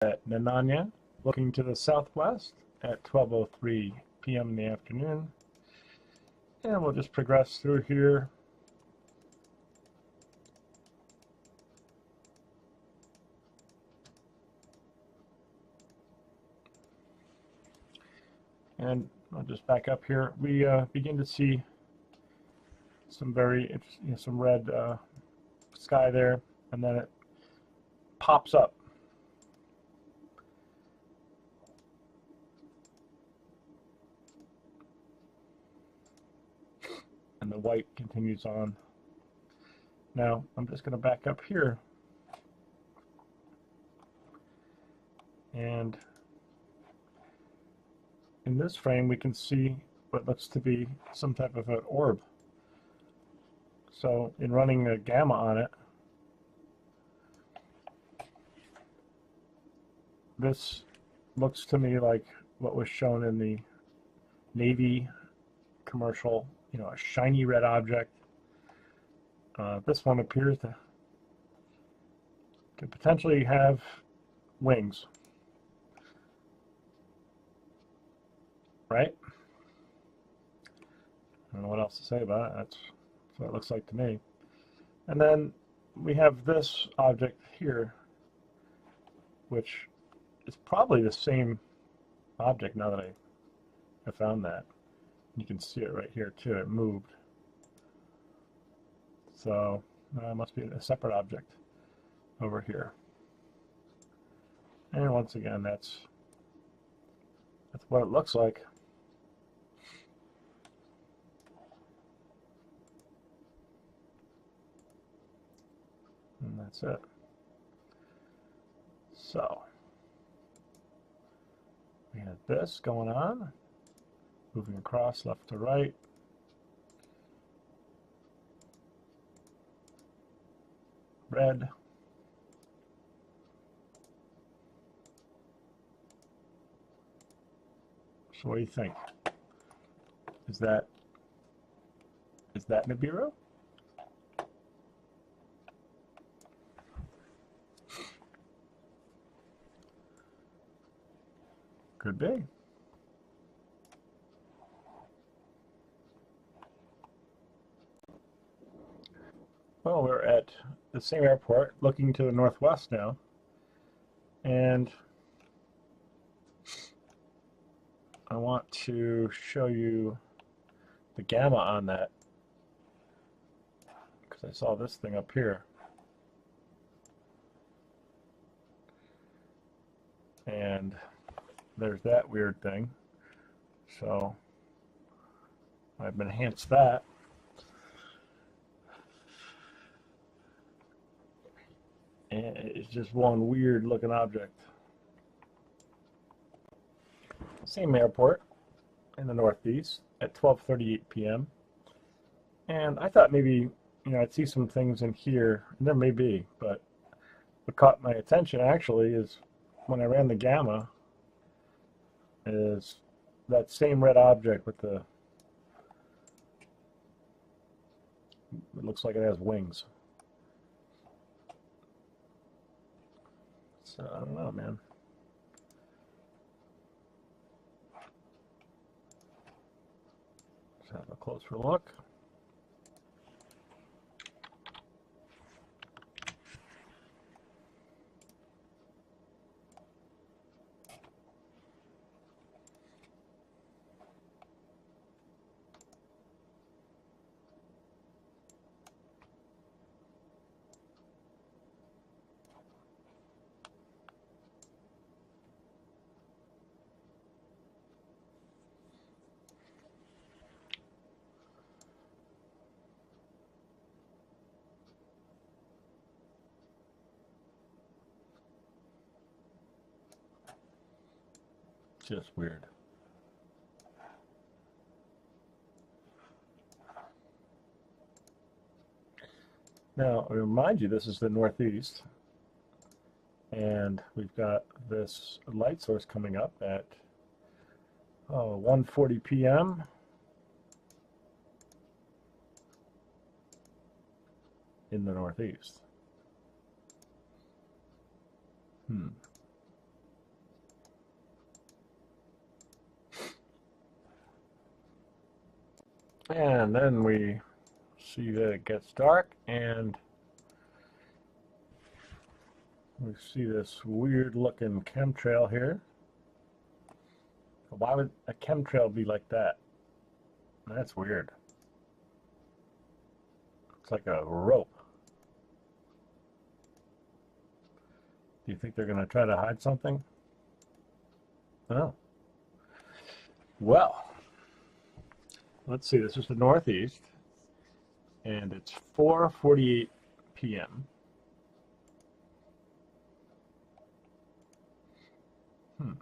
at Nananya, looking to the southwest at 12:03 p.m. in the afternoon. And we'll just progress through here. And I'll just back up here. We begin to see some very interesting, some red sky there, and then it pops up. And the white continues on. Now, I'm just going to back up here. And in this frame, we can see what looks to be some type of an orb. So in running a gamma on it, this looks to me like what was shown in the Navy commercial, a shiny red object. This one appears to potentially have wings, right? I don't know what else to say about it. That's what it looks like to me. And then we have this object here, which is probably the same object now that I found that. You can see it right here too. It moved. So it must be a separate object over here. And once again, that's what it looks like. And that's it. So we have this going on, moving across left to right. Red. So what do you think? Is that Nibiru? Could be. Well, we're at the same airport, looking to the northwest now, and I want to show you the gamma on that, because I saw this thing up here. And there's that weird thing. So I've enhanced that. And it's just one weird looking object. Same airport in the northeast at 12:38 p.m. And I thought maybe, I'd see some things in here, and there may be, but what caught my attention actually is when I ran the gamma, is that same red object with it looks like it has wings. So I don't know, man. Let's have a closer look. Just weird. Now, I remind you, this is the northeast, and we've got this light source coming up at 1:40 p.m. in the northeast. And then we see that it gets dark, and we see this weird looking chemtrail here. Why would a chemtrail be like that? That's weird. It's like a rope. Do you think they're going to try to hide something? Oh. Well, let's see. This is the Northeast, and it's 4:48 p.m. I'm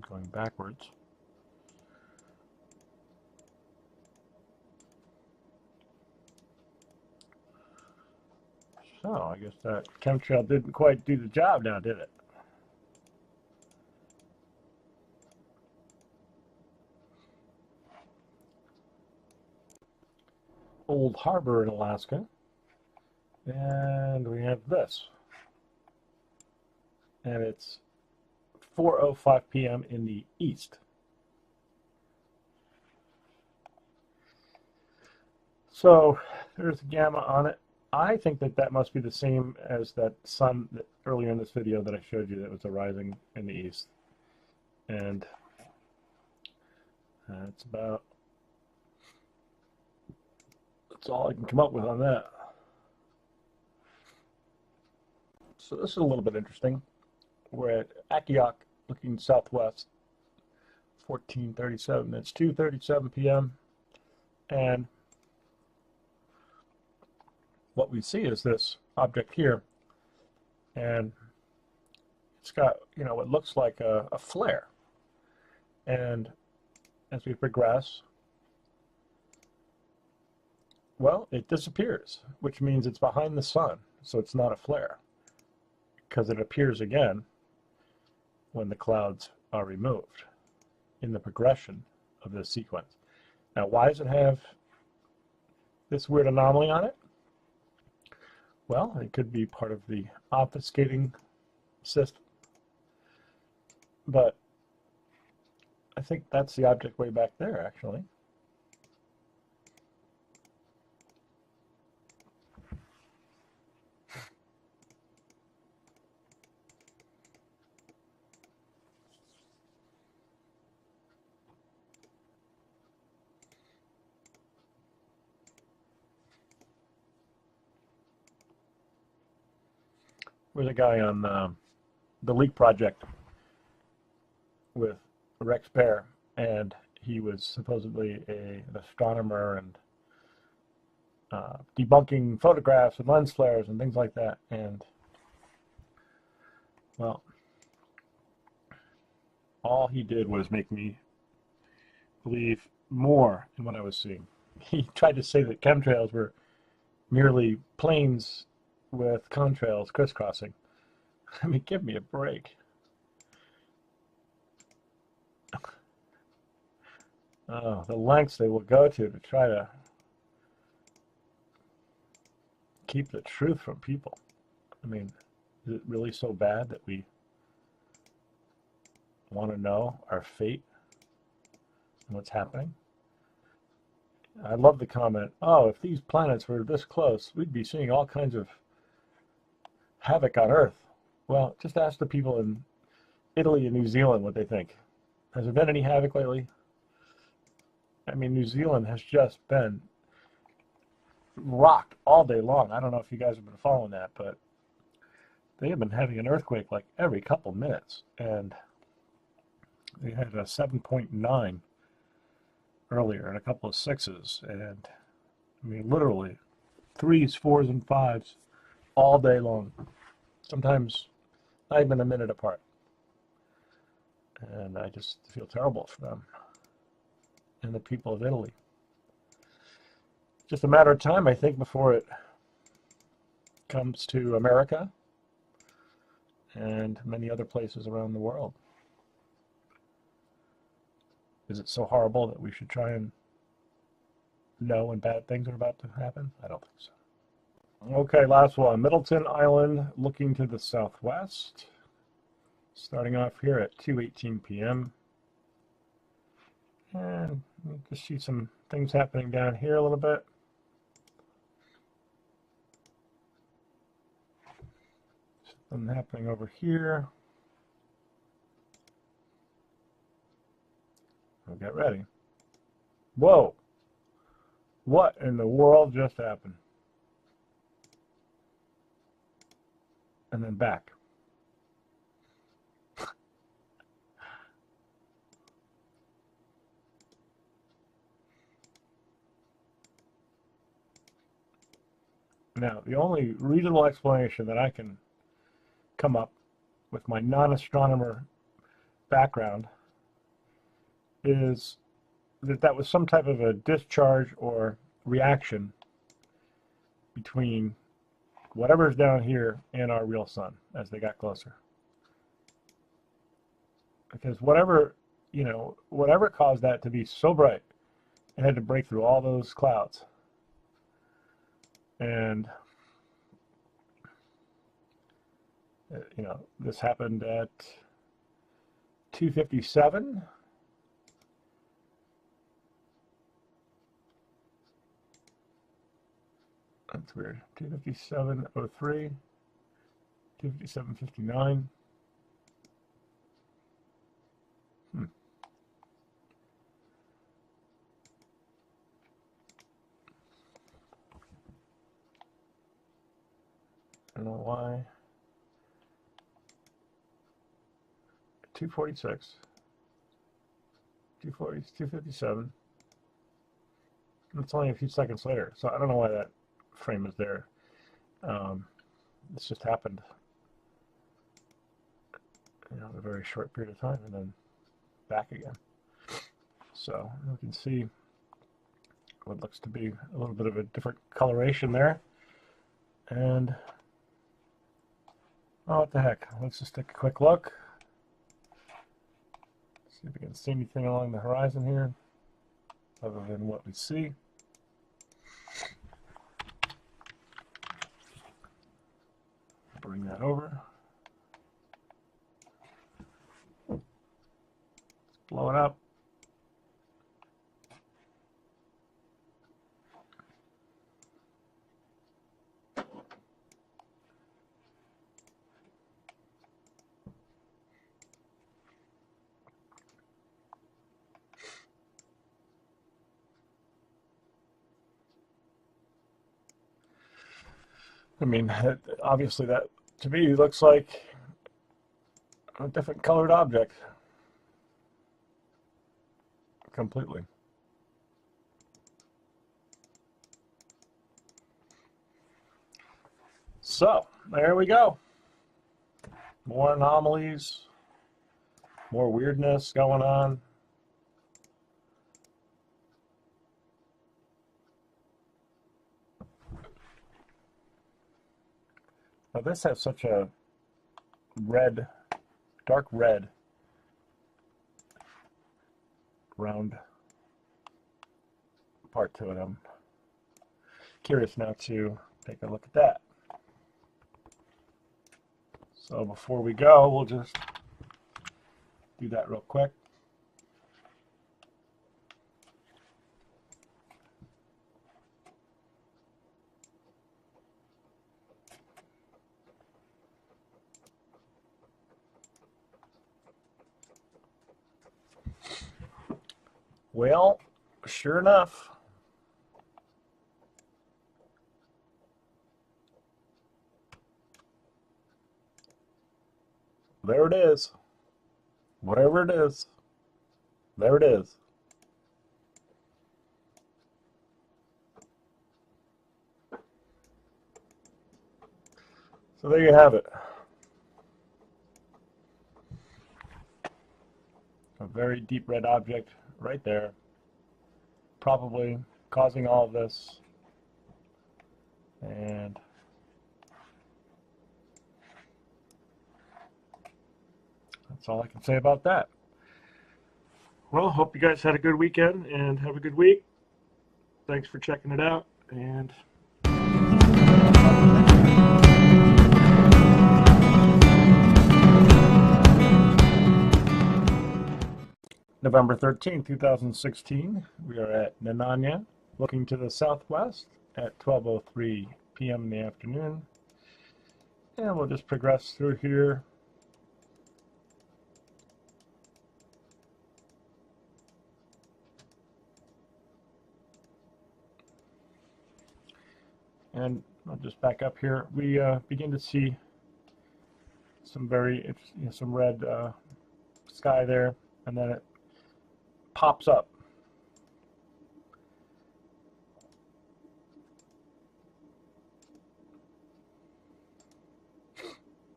going backwards. So I guess that chemtrail didn't quite do the job now, did it? Old Harbor in Alaska. And we have this. And it's 4:05 p.m. in the east. So there's gamma on it. I think that that must be the same as that sun that earlier in this video that I showed you that was arising in the east. And that's all I can come up with on that. So this is a little bit interesting. We're at Akiak, looking southwest, 1437. It's 2:37 p.m. And what we see is this object here, and it's got, what looks like a flare. And as we progress, well, it disappears, which means it's behind the sun, so it's not a flare, because it appears again when the clouds are removed in the progression of this sequence. Now, why does it have this weird anomaly on it? Well, it could be part of the obfuscating system, but I think that's the object way back there, actually. There's a guy on the Leak Project with Rex Bear, and he was supposedly an astronomer and debunking photographs and lens flares and things like that. And, well, all he did was make me believe more in what I was seeing. He tried to say that chemtrails were merely planes with contrails crisscrossing. I mean, give me a break. Oh, the lengths they will go to try to keep the truth from people. I mean, is it really so bad that we want to know our fate and what's happening? I love the comment, oh, if these planets were this close, we'd be seeing all kinds of havoc on Earth. Well, just ask the people in Italy and New Zealand what they think. Has there been any havoc lately? I mean, New Zealand has just been rocked all day long. I don't know if you guys have been following that, but they have been having an earthquake like every couple minutes. And they had a 7.9 earlier and a couple of 6s. And I mean, literally 3s, 4s, and 5s all day long. Sometimes not even a minute apart. And I just feel terrible for them and the people of Italy. Just a matter of time, I think, before it comes to America. and many other places around the world. Is it so horrible that we should try and know when bad things are about to happen? I don't think so. Okay, last one. Middleton Island looking to the southwest. Starting off here at 2:18 p.m. And you can see some things happening down here a little bit. Something happening over here. We'll get ready. Whoa! What in the world just happened? And then back. Now, the only reasonable explanation that I can come up with my non-astronomer background is that that was some type of a discharge or reaction between whatever's down here and our real sun as they got closer. Because whatever caused that to be so bright, it had to break through all those clouds. And this happened at 2:57. That's weird. 2:57:03, 2:57:59. I don't know why. 2:46. 2:40, 2:57. It's only a few seconds later, so I don't know why that frame is there. This just happened, in a very short period of time, and then back again. So you can see what looks to be a little bit of a different coloration there. And oh, what the heck? Let's just take a quick look. See if we can see anything along the horizon here, other than what we see. Bring that over. Let's blow it up. I mean, obviously that, to me, looks like a different colored object. Completely. So, there we go. More anomalies, more weirdness going on. Now this has such a red, dark red, round part to it. I'm curious now to take a look at that. So before we go, we'll just do that real quick. Well, sure enough, there it is. Whatever it is, there it is. So there you have it. A very deep red object right there, probably causing all of this. And That's all I can say about that. Well, hope you guys had a good weekend and have a good week. Thanks for checking it out, and November 13th, 2016. We are at Nananya, looking to the southwest at 12:03 p.m. in the afternoon. And we'll just progress through here. And I'll just back up here. We begin to see some some red sky there, and then it pops up.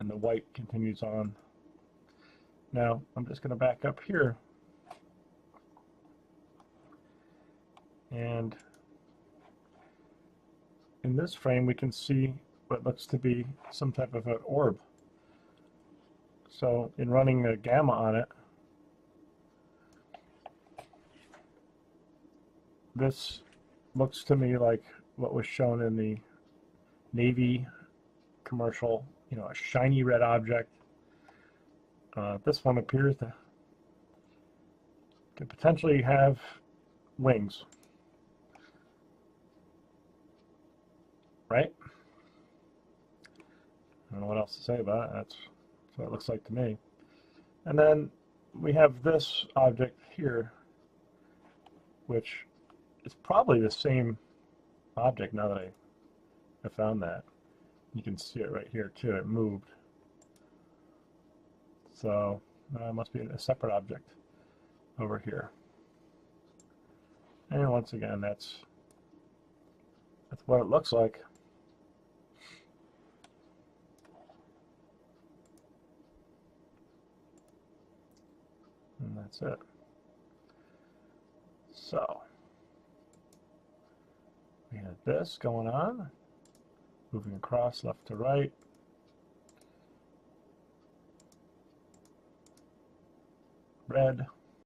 And the white continues on. Now, I'm just going to back up here. And in this frame, we can see what looks to be some type of an orb. So, in running a gamma on it, this looks to me like what was shown in the Navy commercial, a shiny red object. This one appears to potentially have wings, right? I don't know what else to say about it. That's what it looks like to me. And then we have this object here, which is probably the same object now that I found that. You can see it right here too. It moved. So it must be a separate object over here. And once again, that's what it looks like. And that's it. So we have this going on, moving across left to right. Red.